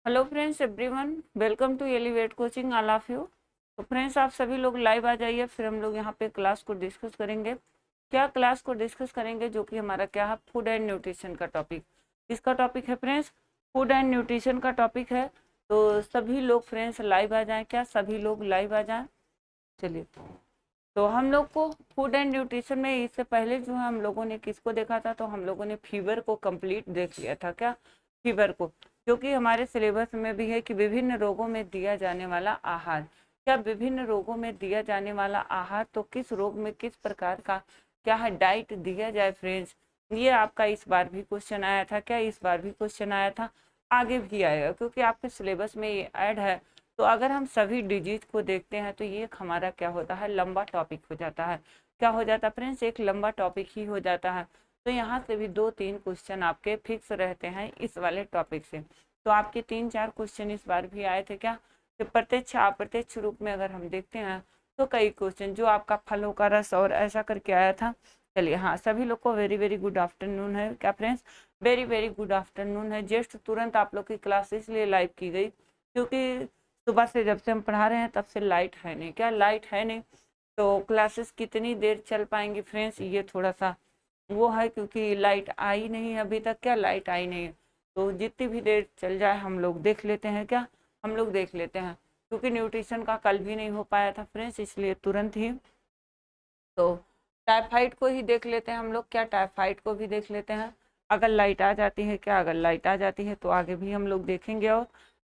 Hello friends, everyone welcome to Elevate coaching all of you. तो friends, आप सभी लोग लाइव आ जाइए, फिर हम लोग यहाँ पे क्लास को डिस्कस करेंगे। क्या क्लास को डिस्कस करेंगे? जो कि हमारा क्या है, फूड एंड न्यूट्रिशन का टॉपिक। इसका टॉपिक है फ्रेंड्स, फूड एंड न्यूट्रिशन का टॉपिक है। तो सभी लोग फ्रेंड्स लाइव आ जाएँ। क्या सभी लोग लाइव आ जाएँ? चलिए, तो हम लोग को फूड एंड न्यूट्रिशन में इससे पहले जो है हम लोगों ने किसको देखा था? तो हम लोगों ने फीवर को कंप्लीट देख लिया था। क्या? फीवर को, क्योंकि हमारे सिलेबस में भी है कि विभिन्न रोगों में दिया जाने वाला आहार। क्या विभिन्न रोगों में दिया जाने वाला आहार, तो किस रोग में किस प्रकार का क्या है डाइट दिया जाए फ्रेंड्स। ये आपका इस बार भी क्वेश्चन आया था। क्या इस बार भी क्वेश्चन आया था? आगे भी आएगा, क्योंकि आपके सिलेबस में ये ऐड है। तो अगर हम सभी डिजीज को देखते हैं तो ये हमारा क्या होता है, लंबा टॉपिक हो जाता है। क्या हो जाता है फ्रेंड्स? एक लंबा टॉपिक ही हो जाता है। तो यहाँ से भी 2-3 क्वेश्चन आपके फिक्स रहते हैं इस वाले टॉपिक से। तो आपके 3-4 क्वेश्चन इस बार भी आए थे। क्या? तो प्रत्यक्ष अप्रत्यक्ष रूप में अगर हम देखते हैं तो कई क्वेश्चन जो आपका फलों का रस और ऐसा करके आया था। चलिए, हाँ, सभी लोग को वेरी वेरी गुड आफ्टरनून है। क्या friends? Very very good afternoon है। जस्ट तुरंत आप लोग की क्लास इसलिए लाइव की गई क्योंकि सुबह से जब से हम पढ़ा रहे हैं तब से लाइट है नहीं। क्या लाइट है नहीं? तो क्लासेस कितनी देर चल पाएंगी फ्रेंड्स, ये थोड़ा सा वो है, क्योंकि लाइट आई नहीं है अभी तक। क्या लाइट आई नहीं है? तो जितनी भी देर चल जाए हम लोग देख लेते हैं। क्या? हम लोग देख लेते हैं, क्योंकि न्यूट्रिशन का कल भी नहीं हो पाया था फ्रेंड्स, इसलिए तुरंत ही तो टाइफाइड को ही देख लेते हैं हम लोग। क्या? टाइफाइड को भी देख लेते हैं अगर लाइट आ जाती है। क्या? अगर लाइट आ जाती है तो आगे भी हम लोग देखेंगे। और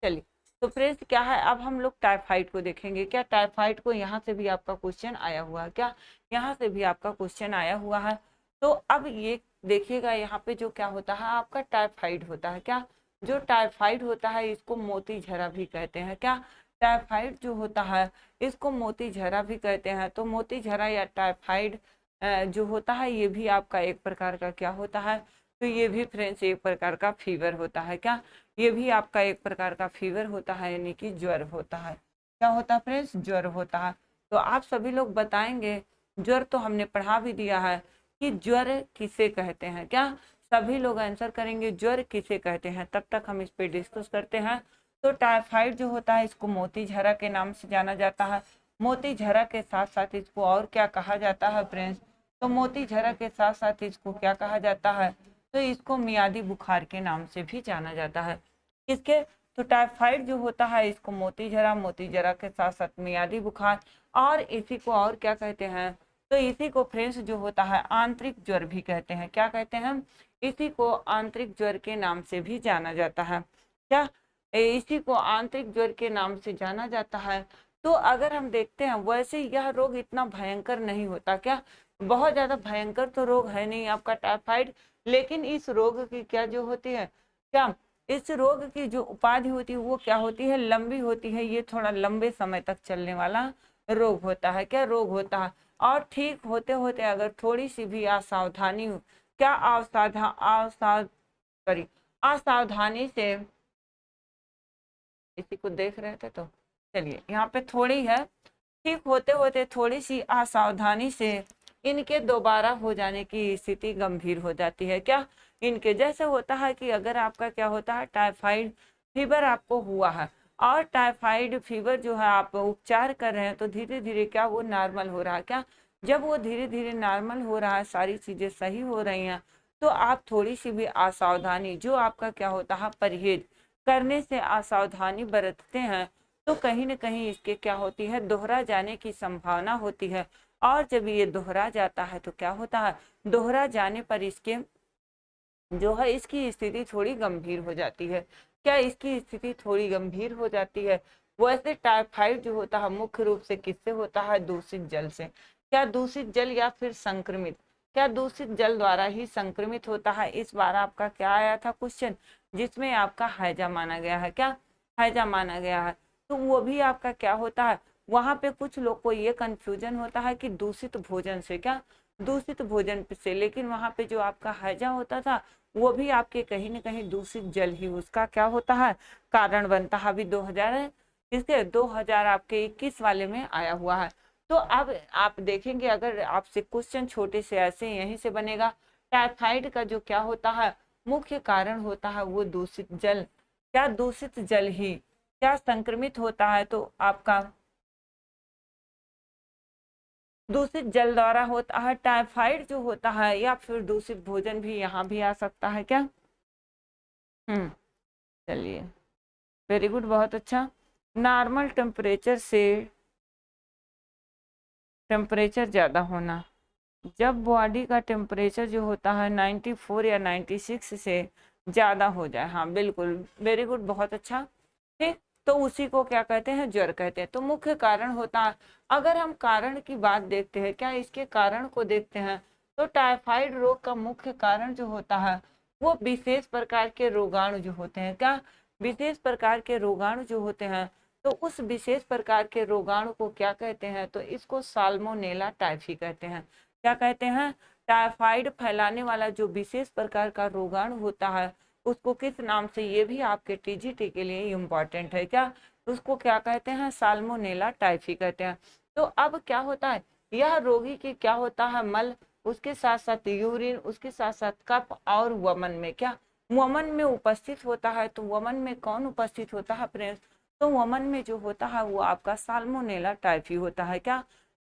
चलिए, तो फ्रेंड्स क्या है, अब हम लोग टाइफाइड को देखेंगे। क्या? टाइफाइड को यहाँ से भी आपका क्वेश्चन आया हुआ है। क्या? यहाँ से भी आपका क्वेश्चन आया हुआ है। तो अब ये देखिएगा, यहाँ पे जो क्या होता है आपका टाइफाइड होता है। क्या? जो टाइफाइड होता है इसको मोती झरा भी कहते हैं। क्या? टाइफाइड जो होता है इसको मोती झरा भी कहते हैं। तो मोती झरा या टाइफाइड जो होता है ये भी आपका एक प्रकार का क्या होता है, तो ये भी फ्रेंड्स एक प्रकार का फीवर होता है। क्या? ये भी आपका एक प्रकार का फीवर होता है, यानी कि ज्वर होता है। क्या होता है फ्रेंड्स? ज्वर होता है। तो आप सभी लोग बताएंगे, ज्वर तो हमने पढ़ा भी दिया है कि ज्वर किसे कहते हैं। क्या? सभी लोग आंसर करेंगे ज्वर किसे कहते हैं। तब तक हम इस पे डिस्कस करते हैं। तो टाइफाइड जो होता है इसको मोती झरा के नाम से जाना जाता है। मोती झरा के साथ साथ इसको और क्या कहा जाता है फ्रेंड्स? तो मोती झरा के साथ साथ इसको क्या कहा जाता है? तो इसको मियादी बुखार के नाम से भी जाना जाता है। किसके? तो टाइफाइड जो होता है इसको मोती झरा के साथ साथ मियादी बुखार, और इसी को और क्या कहते हैं? तो इसी को फ्रेंड्स जो होता है आंतरिक ज्वर भी कहते हैं। क्या कहते हैं? इसी को आंतरिक ज्वर के नाम से भी जाना जाता है। क्या? इसी को आंतरिक ज्वर के नाम से जाना जाता है। तो अगर हम देखते हैं, वैसे यह रोग इतना भयंकर नहीं होता। क्या? बहुत ज्यादा भयंकर तो रोग है नहीं आपका टाइफाइड, लेकिन इस रोग की क्या जो होती है, क्या इस रोग की जो उपाधि होती है वो क्या होती है, लंबी होती है। ये थोड़ा लंबे समय तक चलने वाला रोग होता है। क्या रोग होता है? और ठीक होते होते अगर थोड़ी सी भी असावधानी हो, क्या असावधानी से इसी को देख रहे थे, तो चलिए यहाँ पे थोड़ी है, ठीक होते होते थोड़ी सी असावधानी से इनके दोबारा हो जाने की स्थिति गंभीर हो जाती है। क्या? इनके जैसे होता है कि अगर आपका क्या होता है, टाइफाइड फीवर आपको हुआ है, और टाइफाइड फीवर जो है आप उपचार कर रहे हैं, तो धीरे धीरे क्या वो नॉर्मल हो रहा है। क्या? जब वो धीरे धीरे नॉर्मल हो रहा है, सारी चीजें सही हो रही हैं, तो आप थोड़ी सी भी असावधानी, जो आपका क्या होता है परहेज करने से असावधानी बरतते हैं, तो कहीं ना कहीं इसके क्या होती है, दोहरा जाने की संभावना होती है। और जब ये दोहरा जाता है तो क्या होता है, दोहरा जाने पर इसके जो है इसकी स्थिति थोड़ी गंभीर हो जाती है। क्या? इसकी स्थिति थोड़ी गंभीर हो जाती है। वैसे टाइफाइड जो होता है मुख्य रूप से किससे होता है? दूषित जल से। क्या? दूषित जल या फिर संक्रमित, क्या दूषित जल द्वारा ही संक्रमित होता है। इस बार आपका क्या आया था क्वेश्चन, जिसमें आपका हैजा माना गया है। क्या? हैजा माना गया है। तो वो भी आपका क्या होता है, वहां पे कुछ लोग को ये कंफ्यूजन होता है कि दूषित भोजन से। क्या? दूषित भोजन से, लेकिन वहां पे जो आपका हैजा होता था वो भी आपके कहीं ना कहीं दूषित जल ही उसका क्या होता है, कारण बनता है। अभी 2000 इसके 2000 आपके 21 वाले में आया हुआ है। तो अब आप देखेंगे, अगर आपसे क्वेश्चन छोटे से ऐसे यहीं से बनेगा, टाइफाइड का जो क्या होता है मुख्य कारण होता है वो दूषित जल। क्या दूषित जल ही क्या संक्रमित होता है? तो आपका दूषित जल द्वारा होता है टाइफाइड जो होता है, या फिर दूषित भोजन भी यहाँ भी आ सकता है क्या? चलिए, वेरी गुड, बहुत अच्छा। नॉर्मल टेम्परेचर से टेम्परेचर ज़्यादा होना, जब बॉडी का टेम्परेचर जो होता है 94 या 96 से ज़्यादा हो जाए, हाँ बिल्कुल, वेरी गुड, बहुत अच्छा। ठीक, तो उसी को क्या कहते हैं? ज्वर कहते हैं। तो मुख्य कारण होता है, अगर हम कारण की बात देखते हैं, क्या इसके कारण को देखते हैं, तो टाइफाइड रोग का मुख्य कारण जो होता है वो विशेष प्रकार के रोगाणु जो होते हैं, क्या विशेष प्रकार के रोगाणु जो होते हैं, तो उस विशेष प्रकार के रोगाणु को क्या कहते हैं? तो इसको साल्मोनेला टाइफी कहते हैं। क्या कहते हैं? टाइफाइड फैलाने वाला जो विशेष प्रकार का रोगाणु होता है उसको किस नाम से, ये भी आपके टीजीटी के लिए इम्पोर्टेंट है, क्या उसको क्या कहते हैं? साल्मोनेला टाइफी कहते हैं। तो अब क्या होता है, यह रोगी की क्या होता है? मल, उसके साथ साथ यूरिन, उसके साथ साथ कफ और वमन में, क्या वमन में उपस्थित होता है। तो वमन में कौन उपस्थित होता है फ्रेंड्स? तो वमन में जो होता है वो आपका साल्मोनेला टाइफी होता है, क्या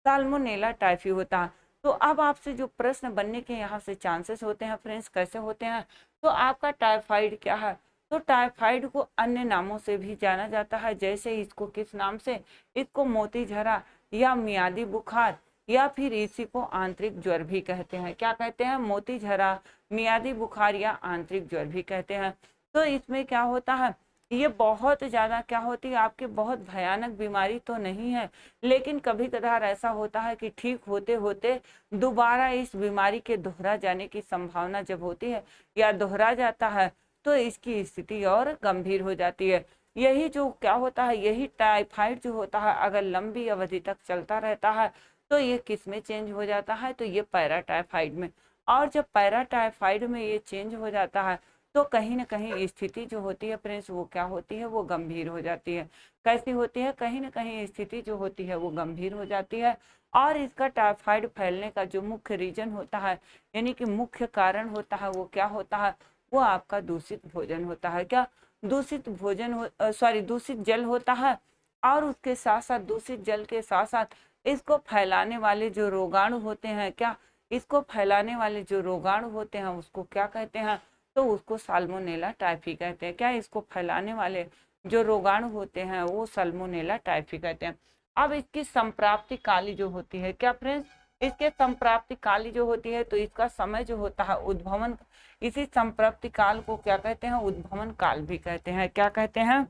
साल्मोनेला टाइफी होता है। तो अब आपसे जो प्रश्न बनने के यहाँ से चांसेस होते हैं फ्रेंड्स, कैसे होते हैं? तो आपका टाइफाइड क्या है? तो टाइफाइड को अन्य नामों से भी जाना जाता है, जैसे इसको किस नाम से, इसको मोतीझरा या मियादी बुखार, या फिर इसी को आंतरिक ज्वर भी कहते हैं। क्या कहते हैं? मोतीझरा, मियादी बुखार या आंतरिक ज्वर भी कहते हैं। तो इसमें क्या होता है, ये बहुत ज्यादा क्या होती है आपके, बहुत भयानक बीमारी तो नहीं है, लेकिन कभी कभार ऐसा होता है कि ठीक होते होते दोबारा इस बीमारी के दोहरा जाने की संभावना जब होती है या दोहरा जाता है तो इसकी स्थिति और गंभीर हो जाती है। यही जो क्या होता है, यही टाइफाइड जो होता है अगर लंबी अवधि तक चलता रहता है तो ये किस में चेंज हो जाता है? तो ये पैराटाइफाइड में। और जब पैराटाइफाइड में ये चेंज हो जाता है तो कहीं ना कहीं स्थिति जो होती है फ्रेंड्स वो क्या होती है? वो गंभीर हो जाती है। कैसी होती है? कहीं ना कहीं स्थिति जो होती है वो गंभीर हो जाती है। और इसका टाइफाइड फैलने का जो मुख्य रीजन होता है, यानी कि मुख्य कारण होता है, वो क्या होता है? वो आपका दूषित भोजन होता है। क्या दूषित भोजन सॉरी दूषित जल होता है। और उसके साथ साथ दूषित जल के साथ साथ इसको फैलाने वाले जो रोगाणु होते हैं, क्या इसको फैलाने वाले जो रोगाणु होते हैं उसको क्या कहते हैं? तो उसको साल्मोनेला टाइफी कहते हैं। क्या इसको फैलाने वाले जो रोगाणु होते हैं वो साल्मोनेला टाइफी कहते हैं। अब इसकी संप्राप्ति काली जो होती है, क्या फ्रेंड्स, इसके संप्राप्ति काली जो होती है, तो इसका समय जो होता है उद्भवन, इसी संप्राप्ति काल को क्या कहते हैं? उद्भवन काल भी कहते हैं। क्या कहते हैं?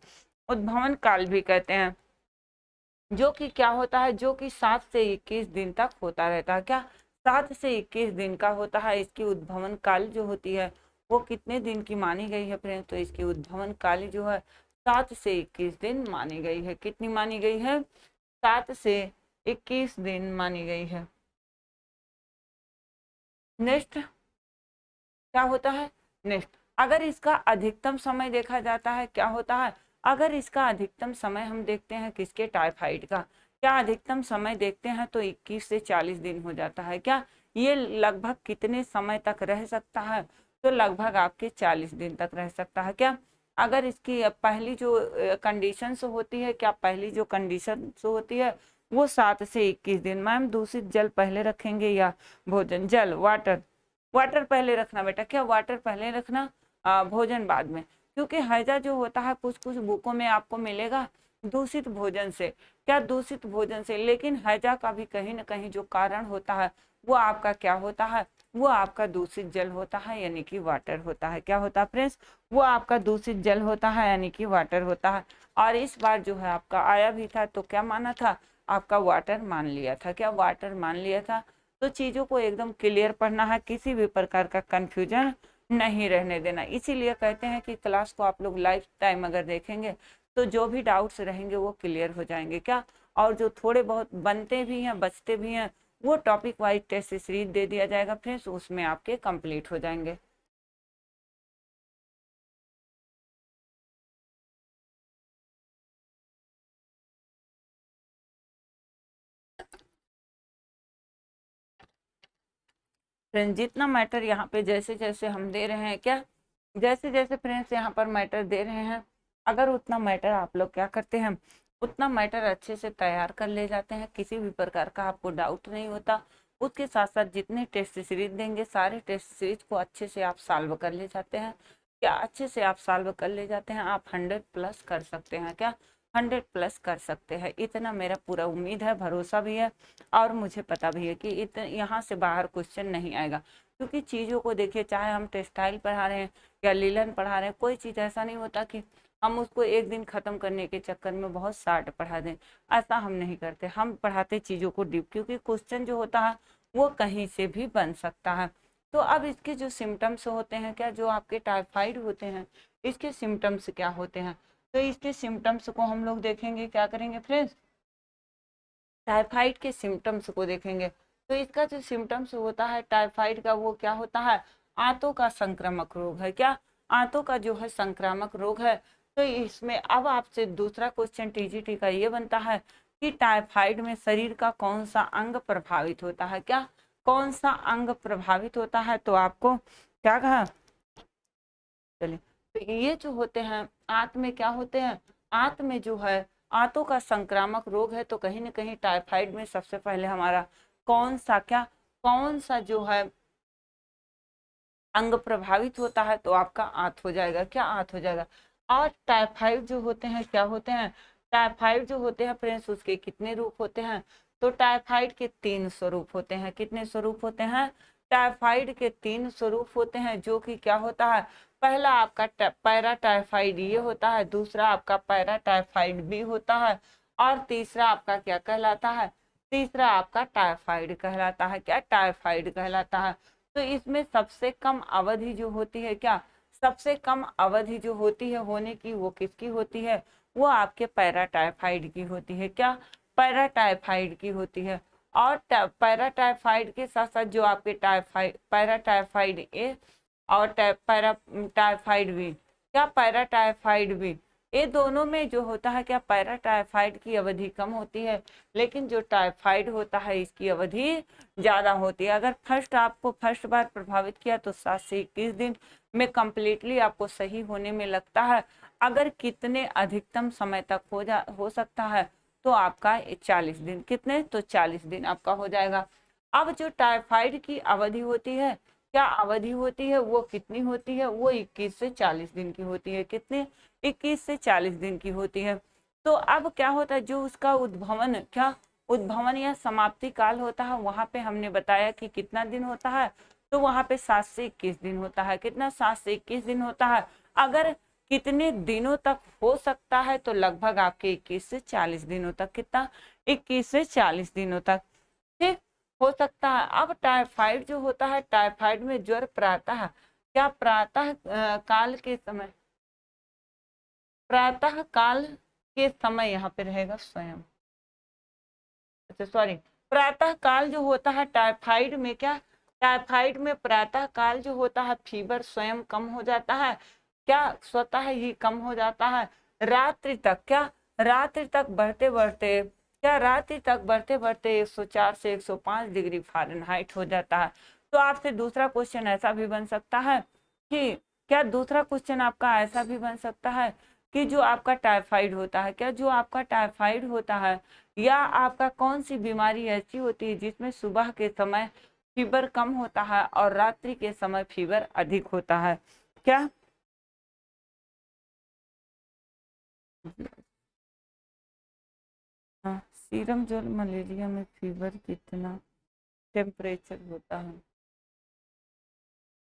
उद्भवन काल भी कहते हैं। जो कि क्या होता है, जो कि 7 से 21 दिन तक होता रहता है। क्या 7 से 21 दिन का होता है। इसकी उद्भवन काल जो होती है वो कितने दिन की मानी गई है फ्रेंड्स? तो इसकी उद्भवन काल जो है 7 से 21 दिन मानी गई है। कितनी मानी गई है? 7 से 21 दिन मानी गई है। नेक्स्ट क्या होता है? नेक्स्ट, अगर इसका अधिकतम समय देखा जाता है, क्या होता है? अगर इसका अधिकतम समय हम देखते हैं किसके, टाइफाइड का, क्या अधिकतम समय देखते हैं तो 21 से 40 दिन हो जाता है। क्या ये लगभग कितने समय तक रह सकता है? तो लगभग आपके 40 दिन तक रह सकता है। क्या अगर इसकी पहली जो कंडीशंस होती है, क्या पहली जो कंडीशंस होती है वो 7 से 21 दिन। मैम दूषित जल पहले रखेंगे या भोजन? जल, वाटर, वाटर पहले रखना बेटा। क्या वाटर पहले रखना, भोजन बाद में। क्योंकि हैजा जो होता है कुछ कुछ बुकों में आपको मिलेगा दूषित भोजन से, क्या दूषित भोजन से, लेकिन हैजा का भी कहीं ना कहीं जो कारण होता है वो आपका क्या होता है? वो आपका दूषित जल होता है, यानी कि वाटर होता है। क्या होता है फ्रेंड्स? वो आपका दूषित जल होता है, यानी कि वाटर होता है। और इस बार जो है आपका आया भी था तो क्या माना था? आपका वाटर मान लिया था। क्या वाटर मान लिया था? तो चीजों को एकदम क्लियर पढ़ना है, किसी भी प्रकार का कंफ्यूजन नहीं रहने देना। इसीलिए कहते हैं कि क्लास को आप लोग लाइफ टाइम अगर देखेंगे तो जो भी डाउट्स रहेंगे वो क्लियर हो जाएंगे। क्या और जो थोड़े बहुत बनते भी हैं, बचते भी हैं, वो टॉपिक वाइज टेस्ट सीरीज दे दिया जाएगा फ्रेंड्स, उसमें आपके कंप्लीट हो जाएंगे। फ्रेंड्स जितना मैटर यहाँ पे जैसे जैसे हम दे रहे हैं, क्या जैसे जैसे फ्रेंड्स यहाँ पर मैटर दे रहे हैं अगर उतना मैटर आप लोग क्या करते हैं, उतना मैटर अच्छे से तैयार कर ले जाते हैं, किसी भी प्रकार का आपको डाउट नहीं होता। उसके साथ साथ जितने टेस्ट सीरीज देंगे सारे टेस्ट सीरीज को अच्छे से आप सॉल्व कर ले जाते हैं। क्या अच्छे से आप सॉल्व कर ले जाते हैं, आप 100+ कर सकते हैं। क्या 100+ कर सकते हैं, इतना मेरा पूरा उम्मीद है, भरोसा भी है, और मुझे पता भी है कि यहाँ से बाहर क्वेश्चन नहीं आएगा। क्योंकि चीज़ों को देखिए, चाहे हम टेक्सटाइल पढ़ा रहे हैं या लीलन पढ़ा रहे हैं, कोई चीज़ ऐसा नहीं होता कि हम उसको एक दिन खत्म करने के चक्कर में बहुत शार्ट पढ़ा दें। ऐसा हम नहीं करते, हम पढ़ाते चीज़ों को डीप, क्योंकि क्वेश्चन जो होता है वो कहीं से भी बन सकता है। तो अब इसके जो सिम्टम्स होते हैं, क्या जो आपके टाइफाइड होते हैं, इसके सिम्टम्स क्या होते हैं, तो इसके सिम्टम्स को हम लोग देखेंगे। क्या करेंगे फ्रेंड्स, टाइफाइड के सिम्टम्स को देखेंगे। तो इसका जो सिम्टम्स होता है टाइफाइड का, वो क्या होता है, आंतों का संक्रामक रोग है। क्या आंतों का जो है संक्रामक रोग है। तो इसमें अब आपसे दूसरा क्वेश्चन टीजीटी का ये बनता है कि टाइफाइड में शरीर का कौन सा अंग प्रभावित होता है। क्या कौन सा अंग प्रभावित होता है, तो आपको क्या कहा, चलिए, तो ये जो होते हैं आंत में क्या होते हैं, आंत में जो है आंतों का संक्रामक रोग है। तो कहीं ना कहीं टाइफाइड में सबसे पहले हमारा कौन सा, क्या कौन सा जो है अंग प्रभावित होता है, तो आपका आंत हो जाएगा। क्या आंत हो जाएगा। और टाइफाइड जो होते हैं क्या होते हैं, टाइफाइड जो होते हैं फ्रेंड्स, उसके कितने रूप होते हैं, तो टाइफाइड के 3 स्वरूप होते हैं। कितने स्वरूप होते हैं, टाइफाइड के 3 स्वरूप होते हैं, जो कि क्या होता है, पहला आपका पैरा टाइफाइड ये होता है, दूसरा आपका पैरा टाइफाइड बी होता है, और तीसरा आपका क्या कहलाता है, तीसरा आपका टाइफाइड कहलाता है। क्या टाइफाइड कहलाता है। तो इसमें सबसे कम अवधि जो होती है, क्या सबसे कम अवधि जो होती है होने की, वो किसकी होती है, वो आपके पैराटाइफाइड की होती है। क्या पैराटाइफाइड की होती है। और पैराटाइफाइड के साथ साथ जो आपके टाइफाइड पैराटाइफाइड ए और पैराटाइफाइड बी, क्या पैराटाइफाइड बी, ये दोनों में जो होता है, क्या पैराटाइफाइड की अवधि कम होती है, लेकिन जो टाइफाइड होता है इसकी अवधि ज्यादा होती है। अगर आपको फर्स्ट बार प्रभावित किया तो 7 से 21 दिन में कंप्लीटली आपको सही होने में लगता है। अगर कितने अधिकतम समय तक हो सकता है, तो आपका 40 दिन, कितने, तो 40 दिन आपका हो जाएगा। अब जो टाइफाइड की अवधि होती है, क्या अवधि होती है, वो कितनी होती है, वो 21 से 40 दिन की होती है। कितने, 21 से 40 दिन की होती है। तो अब क्या होता है, जो उसका उद्भवन, क्या उद्भवन या समाप्ति काल होता है, वहां पे हमने बताया कि कितना दिन होता है, तो वहां पे 7 से 21 दिन होता है। कितना, 7 से 21 दिन होता है। अगर कितने दिनों तक हो सकता है, तो लगभग आपके 21 से 40 दिनों तक, कितना, 21 से 40 दिनों तक, ठीक हो सकता है। अब टाइफाइड जो होता है, टाइफाइड में ज्वर प्रातः, क्या प्रातः काल के समय, प्रातः काल के समय यहाँ पे रहेगा स्वयं, अच्छा सॉरी, प्रातः काल जो होता है टाइफाइड में, क्या टाइफाइड में प्रातः काल जो होता है फीवर स्वयं कम हो जाता है। क्या स्वतः ही कम हो जाता है। रात्रि तक, क्या रात्रि तक बढ़ते बढ़ते, क्या रात्रि तक बढ़ते बढ़ते 104 से 105 डिग्री फ़ारेनहाइट हो जाता है। तो आपसे दूसरा क्वेश्चन ऐसा भी बन सकता है कि, क्या दूसरा क्वेश्चन आपका ऐसा भी बन सकता है कि जो आपका टाइफाइड होता है, क्या जो आपका टाइफाइड होता है, या आपका कौन सी बीमारी ऐसी होती है जिसमें सुबह के समय फीवर कम होता है और रात्रि के समय फीवर अधिक होता है। क्या हाँ, सीरम जो मलेरिया में फीवर कितना टेम्परेचर होता है,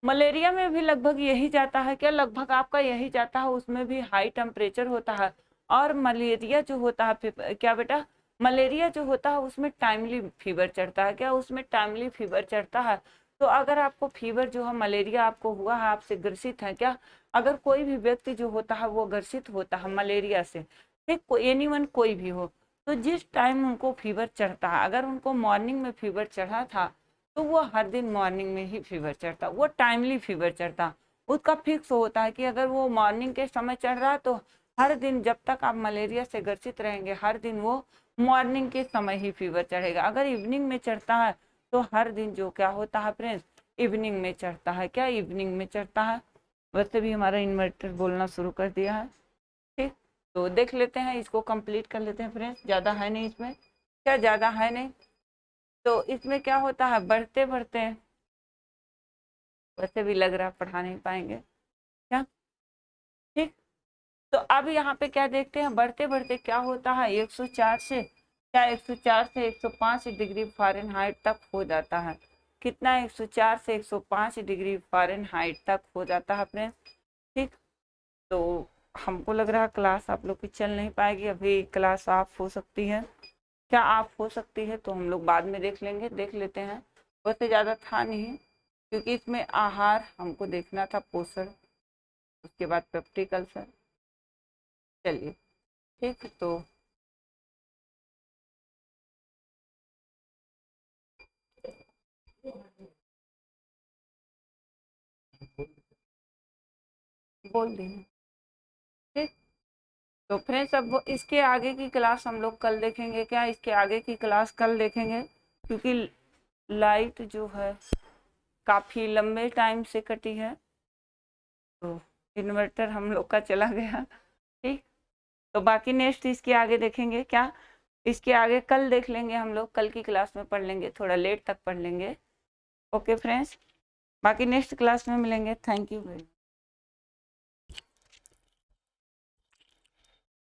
मलेरिया में भी लगभग यही जाता है। क्या लगभग आपका यही जाता है, उसमें भी हाई टेम्परेचर होता है। और मलेरिया जो होता है, क्या बेटा, मलेरिया जो होता है उसमें टाइमली फीवर चढ़ता है। क्या उसमें टाइमली फीवर चढ़ता है। तो अगर आपको फीवर जो है, मलेरिया आपको हुआ है, आपसे ग्रसित है, क्या अगर कोई भी व्यक्ति जो होता है वो ग्रसित होता है मलेरिया से, ठीक, एनीवन कोई भी हो, तो जिस टाइम उनको फीवर चढ़ता है, अगर उनको मॉर्निंग में फीवर चढ़ा था, तो वो हर दिन मॉर्निंग में ही फीवर चढ़ता, वो टाइमली फीवर चढ़ता, उसका फिक्स होता है कि अगर वो मॉर्निंग के समय चढ़ रहा है, तो हर दिन जब तक आप मलेरिया से ग्रसित रहेंगे, हर दिन वो मॉर्निंग के समय ही फीवर चढ़ेगा। अगर इवनिंग में चढ़ता है, तो हर दिन जो क्या होता है फ्रेंड्स, इवनिंग में चढ़ता है। क्या इवनिंग में चढ़ता है। वैसे भी हमारा इन्वर्टर बोलना शुरू कर दिया है, ठीक, तो देख लेते हैं, इसको कंप्लीट कर लेते हैं फ्रेंड्स। ज़्यादा है नहीं इसमें, क्या ज़्यादा है नहीं। तो इसमें क्या होता है, बढ़ते बढ़ते, वैसे भी लग रहा है पढ़ा नहीं पाएंगे क्या। ठीक, तो अब यहाँ पे क्या देखते हैं, बढ़ते बढ़ते क्या होता है, 104 से क्या 104 से 105 डिग्री फ़ारेनहाइट तक हो जाता है। कितना, 104 से 105 डिग्री फ़ारेनहाइट तक हो जाता है फ्रेंड्स। ठीक, तो हमको लग रहा है क्लास आप लोग की चल नहीं पाएगी, अभी क्लास ऑफ हो सकती है। क्या ऑफ हो सकती है, तो हम लोग बाद में देख लेंगे, देख लेते हैं। वैसे ज़्यादा था नहीं, क्योंकि इसमें आहार हमको देखना था, पोषण, उसके बाद पेप्टिक अल्सर। चलिए ठीक, तो बोल दी। ठीक, तो फ्रेंड्स अब इसके आगे की क्लास हम लोग कल देखेंगे। क्या इसके आगे की क्लास कल देखेंगे, क्योंकि लाइट जो है काफ़ी लंबे टाइम से कटी है, तो इन्वर्टर हम लोग का चला गया। ठीक, तो बाकी नेक्स्ट इसके आगे देखेंगे। क्या इसके आगे कल देख लेंगे, हम लोग कल की क्लास में पढ़ लेंगे, थोड़ा लेट तक पढ़ लेंगे। ओके फ्रेंड्स, बाकी नेक्स्ट क्लास में मिलेंगे। Thank you very much.